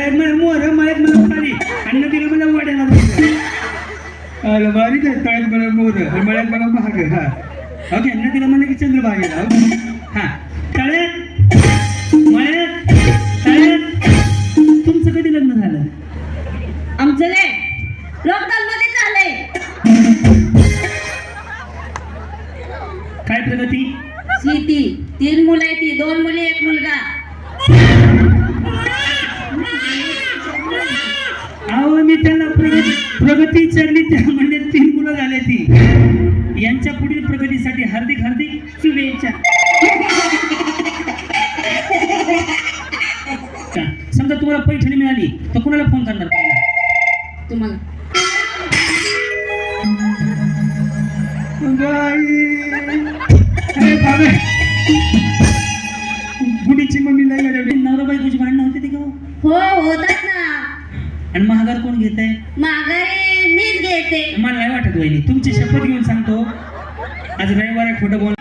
तळ्यात मला मोर मळ्यात मला पाणी आणि नदीला मला वाड्याला बारीक आहे. तळ्यात मला मोर आणि मळ्यात मला महाग. हा ओके. नदीला मला की चंद्रभागेला. हा तळ्यात मळ्यात तळ्यात. तुमचं कधी लग्न झालं? आमचं नाही लॉकडाऊन मध्ये झालंय. काय प्रगती? शेती 3 मुलं आहेत, 2 मुली 1 मुलगा. अहो मी त्याला प्रगती विचारली त्या म्हणजे 3 मुलं झाले ती. यांच्या पुढील प्रगतीसाठी हार्दिक हार्दिक शुभेच्छा. समजा तुम्हाला पैठणी मिळाली तर कुणाला फोन करणार पहिला? तुम्हाला गुडीची मम्मी लई नवरा बायकोची भांडणं होते ती का? हो होतात ना. आणि महागार कोण घेत आहे? माघारी मीच घेते. मला नाही वाटत वहिनी. तुमची शपथ घेऊन सांगतो आज रविवार खोटं बोल.